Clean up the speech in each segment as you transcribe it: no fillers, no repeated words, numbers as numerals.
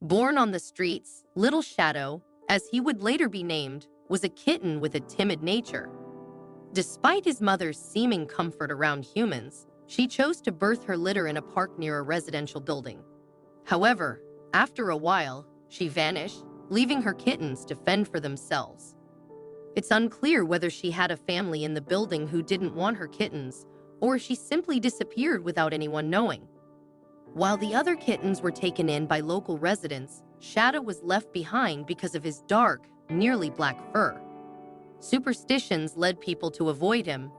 Born on the streets, Little Shadow, as he would later be named, was a kitten with a timid nature. Despite his mother's seeming comfort around humans, she chose to birth her litter in a park near a residential building. However, after a while, she vanished, leaving her kittens to fend for themselves. It's unclear whether she had a family in the building who didn't want her kittens, or she simply disappeared without anyone knowing. While the other kittens were taken in by local residents, Shadow was left behind because of his dark, nearly black fur. Superstitions led people to avoid him,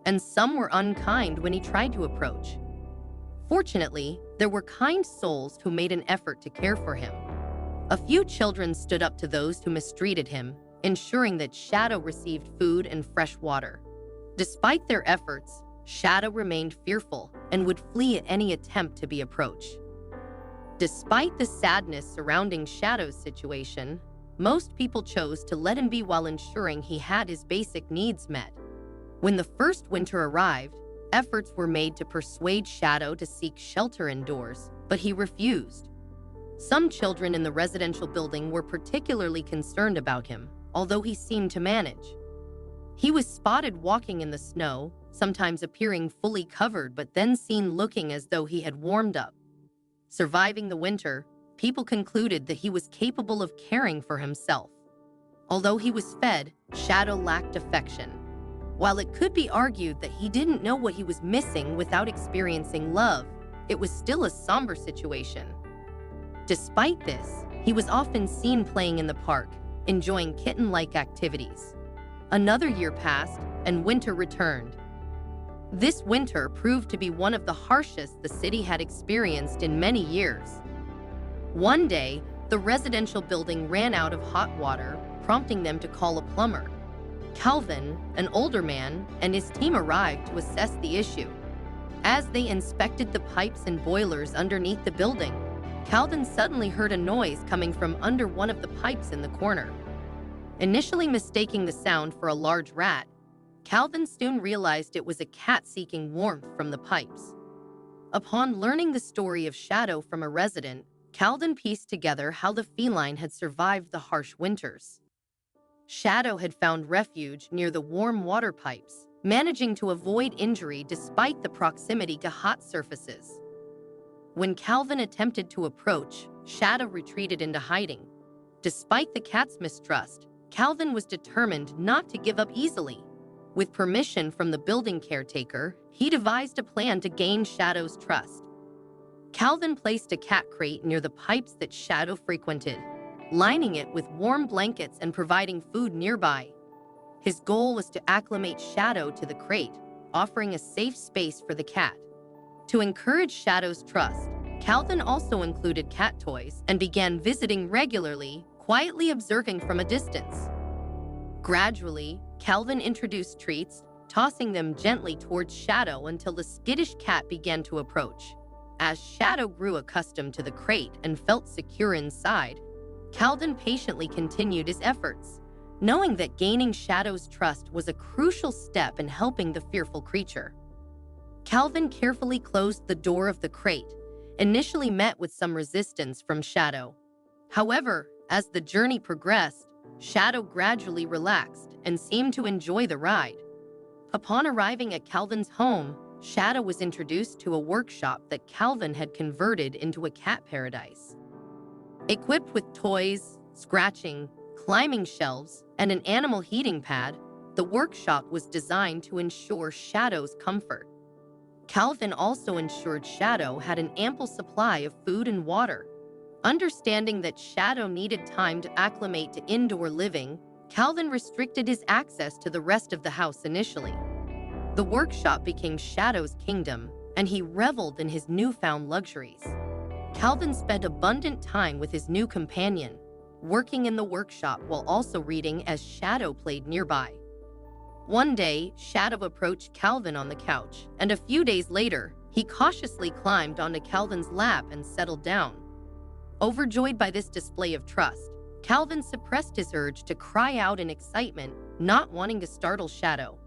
and some were unkind when he tried to approach. Fortunately, there were kind souls who made an effort to care for him. A few children stood up to those who mistreated him, ensuring that Shadow received food and fresh water. Despite their efforts, Shadow remained fearful and would flee at any attempt to be approached. Despite the sadness surrounding Shadow's situation, most people chose to let him be while ensuring he had his basic needs met. When the first winter arrived, efforts were made to persuade Shadow to seek shelter indoors, but he refused. Some children in the residential building were particularly concerned about him, although he seemed to manage. He was spotted walking in the snow, sometimes appearing fully covered but then seen looking as though he had warmed up. Surviving the winter, people concluded that he was capable of caring for himself. Although he was fed, Shadow lacked affection. While it could be argued that he didn't know what he was missing without experiencing love, it was still a somber situation. Despite this, he was often seen playing in the park, enjoying kitten-like activities. Another year passed, and winter returned. This winter proved to be one of the harshest the city had experienced in many years. One day, the residential building ran out of hot water, prompting them to call a plumber. Calvin, an older man, and his team arrived to assess the issue. As they inspected the pipes and boilers underneath the building, Calvin suddenly heard a noise coming from under one of the pipes in the corner. Initially mistaking the sound for a large rat, Calvin soon realized it was a cat seeking warmth from the pipes. Upon learning the story of Shadow from a resident, Calvin pieced together how the feline had survived the harsh winters. Shadow had found refuge near the warm water pipes, managing to avoid injury despite the proximity to hot surfaces. When Calvin attempted to approach, Shadow retreated into hiding. Despite the cat's mistrust, Calvin was determined not to give up easily. With permission from the building caretaker, he devised a plan to gain Shadow's trust. Calvin placed a cat crate near the pipes that Shadow frequented, lining it with warm blankets and providing food nearby. His goal was to acclimate Shadow to the crate, offering a safe space for the cat. To encourage Shadow's trust, Calvin also included cat toys and began visiting regularly, quietly observing from a distance. Gradually, Calvin introduced treats, tossing them gently towards Shadow until the skittish cat began to approach. As Shadow grew accustomed to the crate and felt secure inside, Calvin patiently continued his efforts, knowing that gaining Shadow's trust was a crucial step in helping the fearful creature. Calvin carefully closed the door of the crate, initially met with some resistance from Shadow. However, as the journey progressed, Shadow gradually relaxed and seemed to enjoy the ride. Upon arriving at Calvin's home, Shadow was introduced to a workshop that Calvin had converted into a cat paradise. Equipped with toys, scratching, climbing shelves, and an animal heating pad, the workshop was designed to ensure Shadow's comfort. Calvin also ensured Shadow had an ample supply of food and water. Understanding that Shadow needed time to acclimate to indoor living, Calvin restricted his access to the rest of the house initially. The workshop became Shadow's kingdom, and he reveled in his newfound luxuries. Calvin spent abundant time with his new companion, working in the workshop while also reading as Shadow played nearby. One day, Shadow approached Calvin on the couch, and a few days later, he cautiously climbed onto Calvin's lap and settled down. Overjoyed by this display of trust, Calvin suppressed his urge to cry out in excitement, not wanting to startle Shadow.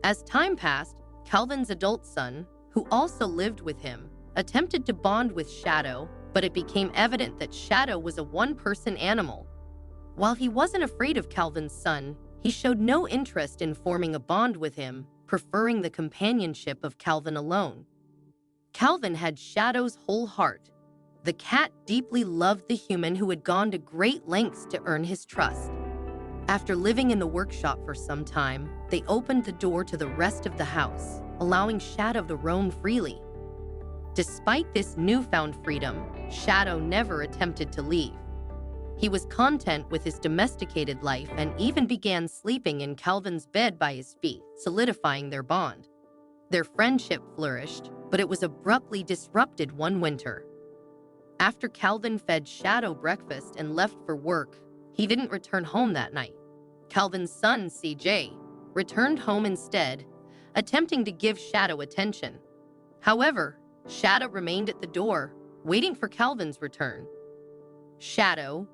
As time passed, Calvin's adult son, who also lived with him, attempted to bond with Shadow, but it became evident that Shadow was a one-person animal. While he wasn't afraid of Calvin's son, he showed no interest in forming a bond with him, preferring the companionship of Calvin alone. Calvin had Shadow's whole heart. The cat deeply loved the human who had gone to great lengths to earn his trust. After living in the workshop for some time, they opened the door to the rest of the house, allowing Shadow to roam freely. Despite this newfound freedom, Shadow never attempted to leave. He was content with his domesticated life and even began sleeping in Calvin's bed by his feet, solidifying their bond. Their friendship flourished, but it was abruptly disrupted one winter. After Calvin fed Shadow breakfast and left for work, he didn't return home that night. Calvin's son, CJ, returned home instead, attempting to give Shadow attention. However, Shadow remained at the door, waiting for Calvin's return. Shadow,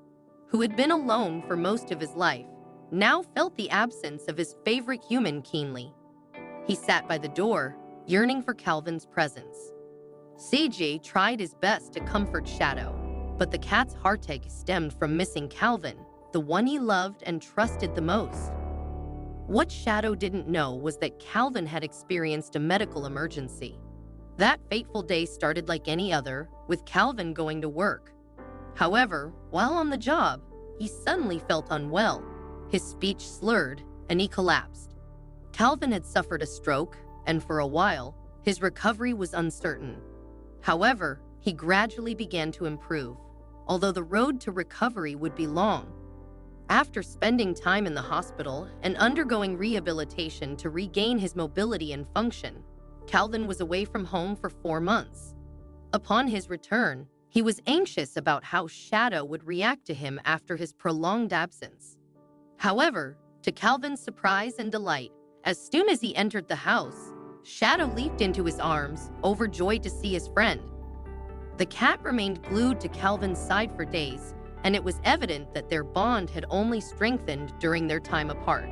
who had been alone for most of his life, now felt the absence of his favorite human keenly. He sat by the door, yearning for Calvin's presence. CJ tried his best to comfort Shadow, but the cat's heartache stemmed from missing Calvin, the one he loved and trusted the most. What Shadow didn't know was that Calvin had experienced a medical emergency. That fateful day started like any other, with Calvin going to work. However, while on the job, he suddenly felt unwell. His speech slurred, and he collapsed. Calvin had suffered a stroke, and for a while, his recovery was uncertain. However, he gradually began to improve, although the road to recovery would be long. After spending time in the hospital and undergoing rehabilitation to regain his mobility and function, Calvin was away from home for 4 months. Upon his return, he was anxious about how Shadow would react to him after his prolonged absence. However, to Calvin's surprise and delight, as soon as he entered the house, Shadow leaped into his arms, overjoyed to see his friend. The cat remained glued to Calvin's side for days, and it was evident that their bond had only strengthened during their time apart.